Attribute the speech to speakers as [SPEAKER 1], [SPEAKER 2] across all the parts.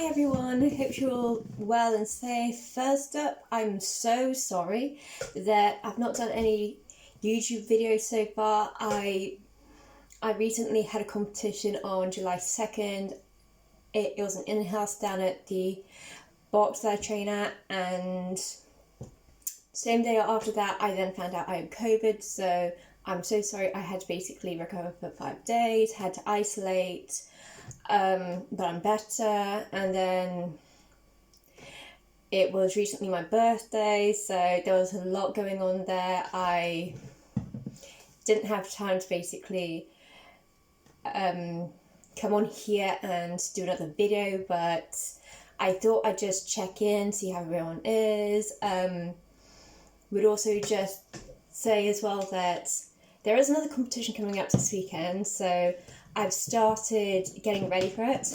[SPEAKER 1] Hi everyone, hope you're all well and safe. First up, I'm so sorry that I've not done any YouTube videos so far. I recently had a competition on July 2nd. It was an in-house down at the box that I train at, and same day after that I then found out I had COVID, so I'm so sorry. I had to basically recover for 5 days, had to isolate. But I'm better, and then it was recently my birthday, so there was a lot going on there. I didn't have time to basically come on here and do another video, but I thought I'd just check in, see how everyone is. Would also just say as well that there is another competition coming up this weekend, so I've started getting ready for it.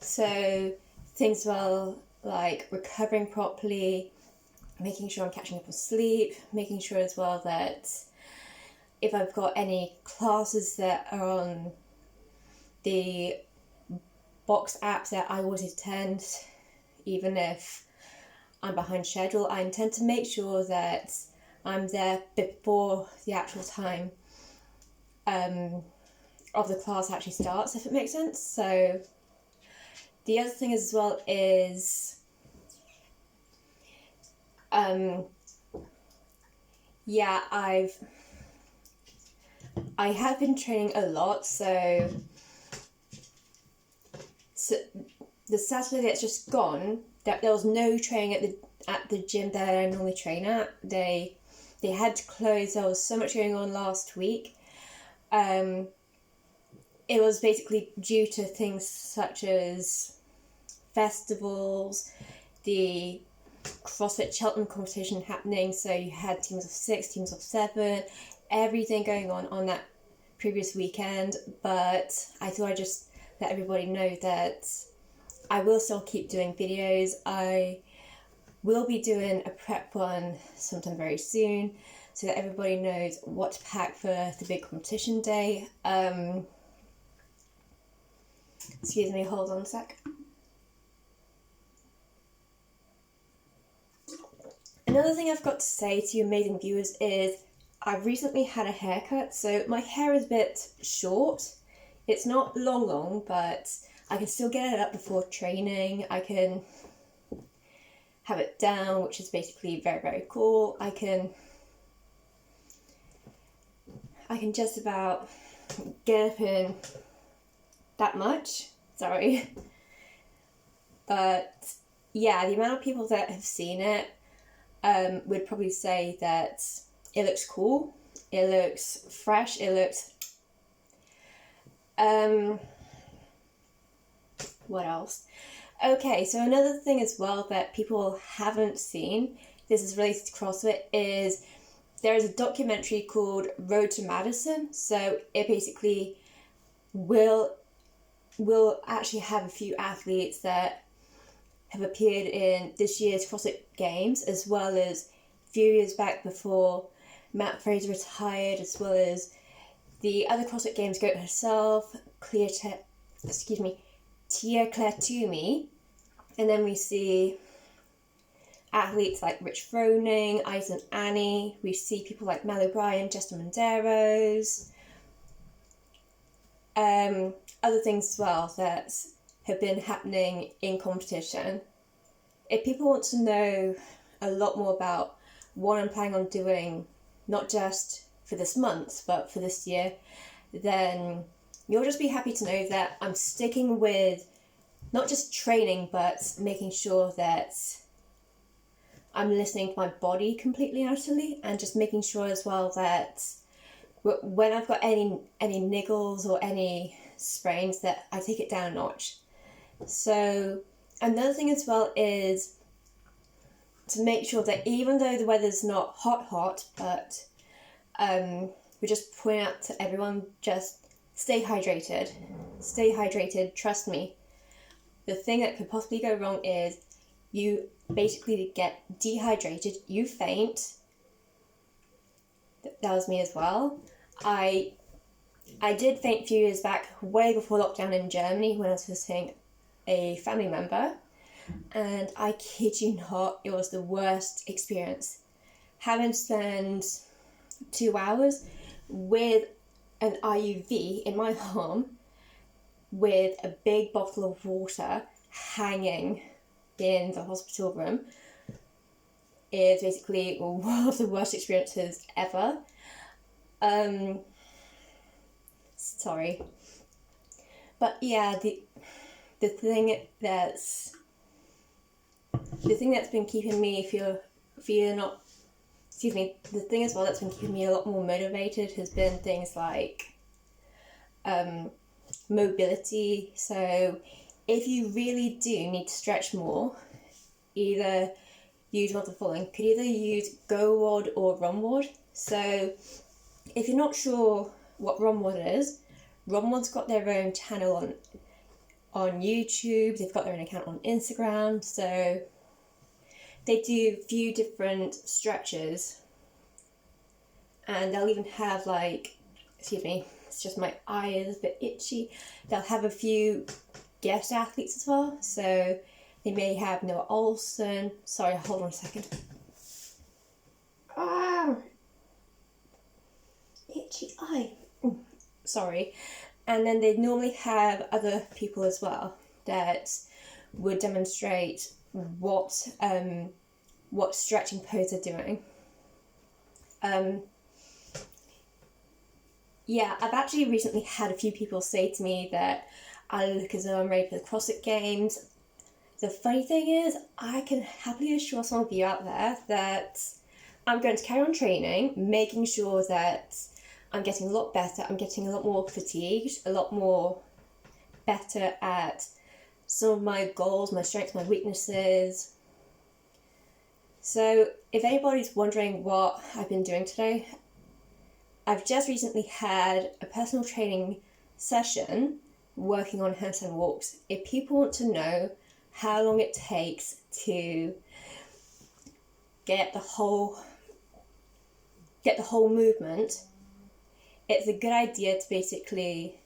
[SPEAKER 1] So things well like recovering properly, making sure I'm catching up on sleep, making sure as well that if I've got any classes that are on the box app that I always attend, even if I'm behind schedule, I intend to make sure that I'm there before the actual time of the class actually starts, if it makes sense. So the other thing as well is I have been training a lot, so the Saturday that's just gone, there was no training at the gym that I normally train at. They had to close. There was so much going on last week. It was basically due to things such as festivals, the CrossFit Cheltenham competition happening, so you had teams of 6, teams of 7, everything going on that previous weekend. But I thought I'd just let everybody know that I will still keep doing videos. I will be doing a prep one sometime very soon, so that everybody knows what to pack for the big competition day. Excuse me, hold on a sec. Another thing I've got to say to you amazing viewers is I've recently had a haircut, so my hair is a bit short. It's not long, but I can still get it up before training. I can have it down, which is basically very, very cool. I can just about get up in that much, sorry. But yeah, the amount of people that have seen it would probably say that it looks cool, it looks fresh, it looks what else? Okay, so another thing as well that people haven't seen, this is related to CrossFit, is there is a documentary called Road to Madison. So it basically will actually have a few athletes that have appeared in this year's CrossFit Games, as well as a few years back before Matt Fraser retired, as well as the other CrossFit Games goat herself, Tia-Clair Toomey. And then we see athletes like Rich Froning, Eisen Annie. We see people like Mal O'Brien, Justin Monderos. Other things as well that have been happening in competition. If people want to know a lot more about what I'm planning on doing, not just for this month, but for this year, then you'll just be happy to know that I'm sticking with not just training, but making sure that I'm listening to my body completely and utterly, and just making sure as well that when I've got any niggles or any sprains, that I take it down a notch. So another thing as well is to make sure that even though the weather's not hot, but we just point out to everyone, just stay hydrated, trust me. The thing that could possibly go wrong is you basically get dehydrated, you faint. That was me as well. I did faint a few years back, way before lockdown in Germany, when I was visiting a family member, and I kid you not, it was the worst experience. Having to spend 2 hours with an IUV in my arm with a big bottle of water hanging in the hospital room is basically one of the worst experiences ever. Sorry. But yeah, the thing that's been keeping me the thing as well that's been keeping me a lot more motivated has been things like mobility. So if you really do need to stretch more, either use one of the following. Could either use GoWOD or RunWOD. So if you're not sure what RunWOD is, RunWOD's got their own channel on YouTube, they've got their own account on Instagram, so they do a few different stretches, and they'll even have it's just my eye is a bit itchy, they'll have a few guest athletes as well, so they may have Noah Olsen, sorry, hold on a second. Itchy eye. Sorry. And then they'd normally have other people as well that would demonstrate what stretching pose they're doing. Yeah, I've actually recently had a few people say to me that I look as though I'm ready for the CrossFit Games. The funny thing is, I can happily assure some of you out there that I'm going to carry on training, making sure that I'm getting a lot better, I'm getting a lot more fatigued, a lot more better at some of my goals, my strengths, my weaknesses. So if anybody's wondering what I've been doing today, I've just recently had a personal training session working on handstand walks. If people want to know how long it takes to get the whole movement, it's a good idea to basically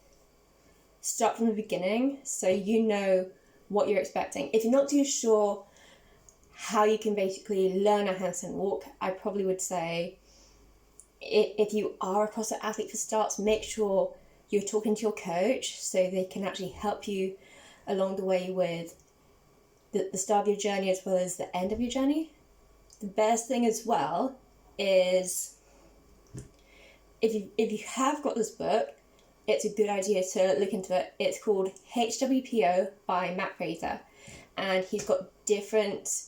[SPEAKER 1] start from the beginning so you know what you're expecting. If you're not too sure how you can basically learn a handstand walk, I probably would say if you are a CrossFit athlete for starts, make sure you're talking to your coach so they can actually help you along the way with the start of your journey as well as the end of your journey. The best thing as well is if you have got this book, it's a good idea to look into it. It's called HWPO by Matt Fraser, and he's got different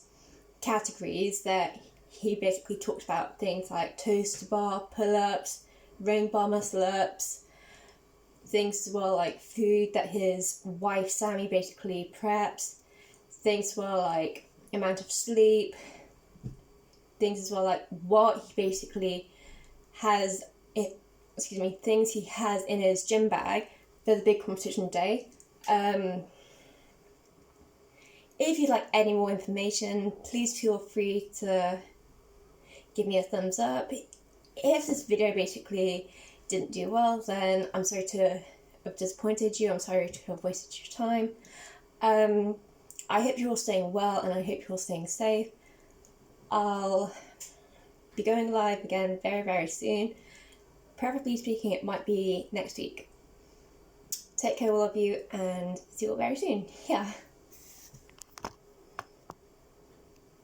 [SPEAKER 1] categories that he basically talks about, things like toes to bar, pull-ups, ring bar muscle ups, things as well like food that his wife Sammy basically preps, things as well like amount of sleep, things as well like what he basically has things he has in his gym bag for the big competition day. If you'd like any more information, please feel free to give me a thumbs up. If this video basically didn't do well, then I'm sorry to have disappointed you, I'm sorry to have wasted your time. I hope you're all staying well and I hope you're all staying safe. I'll be going live again very, very soon. Preferably speaking, it might be next week. Take care, all of you, and see you all very soon. Yeah.